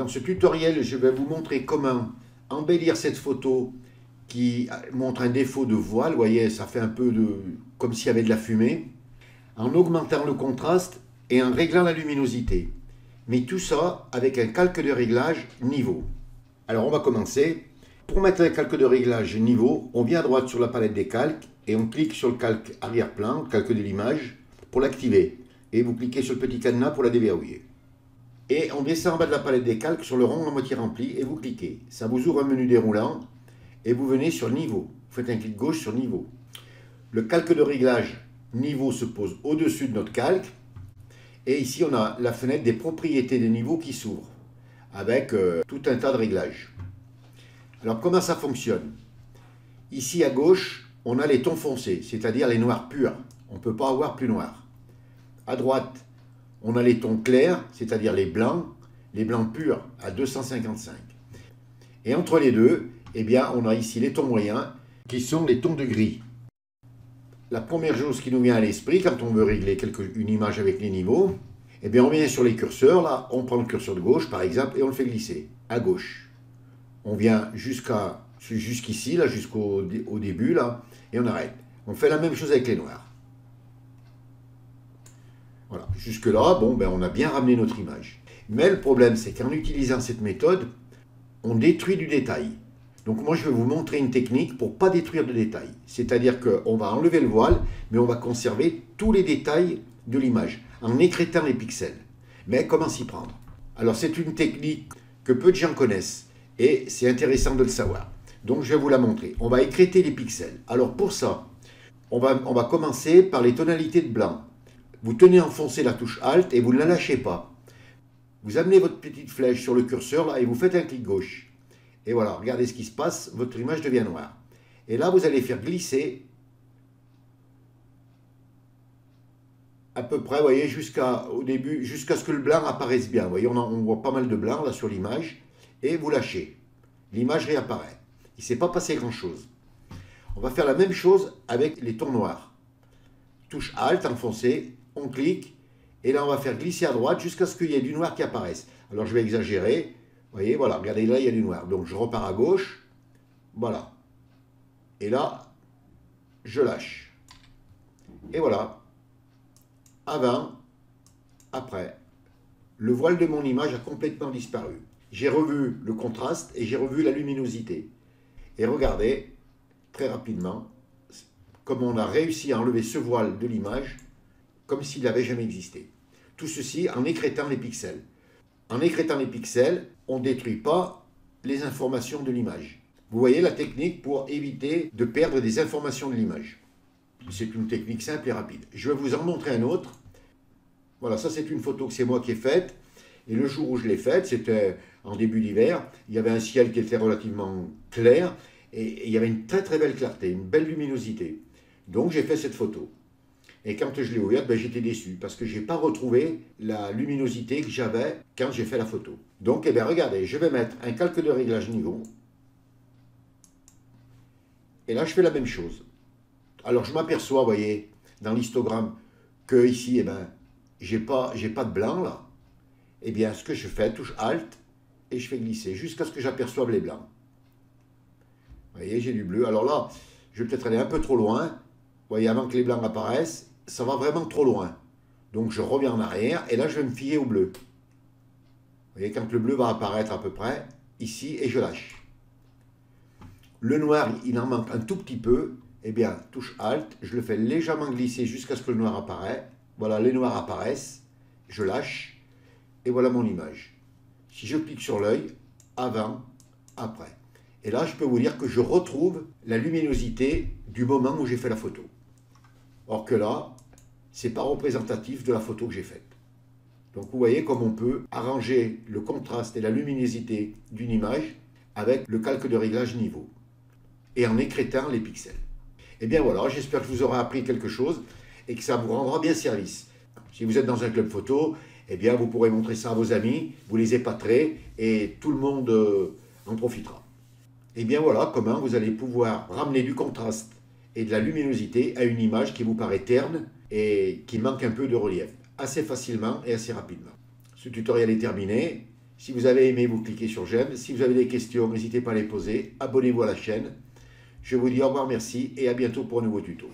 Dans ce tutoriel, je vais vous montrer comment embellir cette photo qui montre un défaut de voile. Vous voyez, ça fait un peu comme s'il y avait de la fumée, en augmentant le contraste et en réglant la luminosité. Mais tout ça avec un calque de réglage niveau. Alors on va commencer. Pour mettre un calque de réglage niveau, on vient à droite sur la palette des calques et on clique sur le calque arrière-plan, le calque de l'image, pour l'activer. Et vous cliquez sur le petit cadenas pour la déverrouiller. Et on descend en bas de la palette des calques sur le rond à moitié rempli et vous cliquez. Ça vous ouvre un menu déroulant et vous venez sur niveau. Vous faites un clic gauche sur niveau. Le calque de réglage niveau se pose au-dessus de notre calque. Et ici, on a la fenêtre des propriétés des niveaux qui s'ouvre avec tout un tas de réglages. Alors, comment ça fonctionne? Ici, à gauche, on a les tons foncés, c'est-à-dire les noirs purs. On ne peut pas avoir plus noir. À droite, on a les tons clairs, c'est-à-dire les blancs purs à 255. Et entre les deux, eh bien, on a ici les tons moyens, qui sont les tons de gris. La première chose qui nous vient à l'esprit, quand on veut régler une image avec les niveaux, eh bien, on vient sur les curseurs, là, on prend le curseur de gauche, par exemple, et on le fait glisser à gauche. On vient jusqu'ici, là, jusqu'au début, là, et on arrête. On fait la même chose avec les noirs. Voilà, jusque-là, bon, ben, on a bien ramené notre image. Mais le problème, c'est qu'en utilisant cette méthode, on détruit du détail. Donc moi, je vais vous montrer une technique pour ne pas détruire de détails. C'est-à-dire qu'on va enlever le voile, mais on va conserver tous les détails de l'image, en écrêtant les pixels. Mais comment s'y prendre? Alors, c'est une technique que peu de gens connaissent, et c'est intéressant de le savoir. Donc, je vais vous la montrer. On va écrêter les pixels. Alors, pour ça, on va commencer par les tonalités de blanc. Vous tenez enfoncé la touche Alt et vous ne la lâchez pas. Vous amenez votre petite flèche sur le curseur là et vous faites un clic gauche. Et voilà, regardez ce qui se passe, votre image devient noire. Et là, vous allez faire glisser à peu près, vous voyez, au début, jusqu'à ce que le blanc apparaisse bien. Vous voyez, on voit pas mal de blanc là sur l'image. Et vous lâchez. L'image réapparaît. Il ne s'est pas passé grand-chose. On va faire la même chose avec les tons noirs. Touche Alt, enfoncé, on clique. Et là, on va faire glisser à droite jusqu'à ce qu'il y ait du noir qui apparaisse. Alors, je vais exagérer. Vous voyez, voilà, regardez, là, il y a du noir. Donc, je repars à gauche. Voilà. Et là, je lâche. Et voilà. Avant, après. Le voile de mon image a complètement disparu. J'ai revu le contraste et j'ai revu la luminosité. Et regardez, très rapidement, comment on a réussi à enlever ce voile de l'image comme s'il n'avait jamais existé. Tout ceci en écrêtant les pixels. En écrêtant les pixels, on ne détruit pas les informations de l'image. Vous voyez la technique pour éviter de perdre des informations de l'image. C'est une technique simple et rapide. Je vais vous en montrer un autre. Voilà, ça c'est une photo que c'est moi qui ai faite. Et le jour où je l'ai faite, c'était en début d'hiver. Il y avait un ciel qui était relativement clair. Et il y avait une très très belle clarté, une belle luminosité. Donc j'ai fait cette photo. Et quand je l'ai ouverte, ben, j'étais déçu parce que je n'ai pas retrouvé la luminosité que j'avais quand j'ai fait la photo. Donc, eh bien, regardez, je vais mettre un calque de réglage niveau. Et là, je fais la même chose. Alors, je m'aperçois, vous voyez, dans l'histogramme, que ici, eh ben, j'ai pas de blanc, là. Eh bien, ce que je fais, touche Alt, et je fais glisser jusqu'à ce que j'aperçoive les blancs. Vous voyez, j'ai du bleu. Alors là, je vais peut-être aller un peu trop loin. Vous voyez, avant que les blancs apparaissent, ça va vraiment trop loin. Donc je reviens en arrière et là je vais me fier au bleu. Vous voyez, quand le bleu va apparaître à peu près, ici, et je lâche. Le noir, il en manque un tout petit peu. Eh bien, touche Alt, je le fais légèrement glisser jusqu'à ce que le noir apparaisse. Voilà, les noirs apparaissent. Je lâche. Et voilà mon image. Si je clique sur l'œil, avant, après. Et là, je peux vous dire que je retrouve la luminosité du moment où j'ai fait la photo. Or que là, ce n'est pas représentatif de la photo que j'ai faite. Donc vous voyez comme on peut arranger le contraste et la luminosité d'une image avec le calque de réglage niveau et en écrêtant les pixels. Et bien voilà, j'espère que vous aurez appris quelque chose et que ça vous rendra bien service. Si vous êtes dans un club photo, eh bien vous pourrez montrer ça à vos amis, vous les épaterez et tout le monde en profitera. Et bien voilà comment vous allez pouvoir ramener du contraste et de la luminosité à une image qui vous paraît terne et qui manque un peu de relief, assez facilement et assez rapidement. Ce tutoriel est terminé. Si vous avez aimé, vous cliquez sur j'aime. Si vous avez des questions, n'hésitez pas à les poser. Abonnez-vous à la chaîne. Je vous dis au revoir, merci et à bientôt pour un nouveau tuto.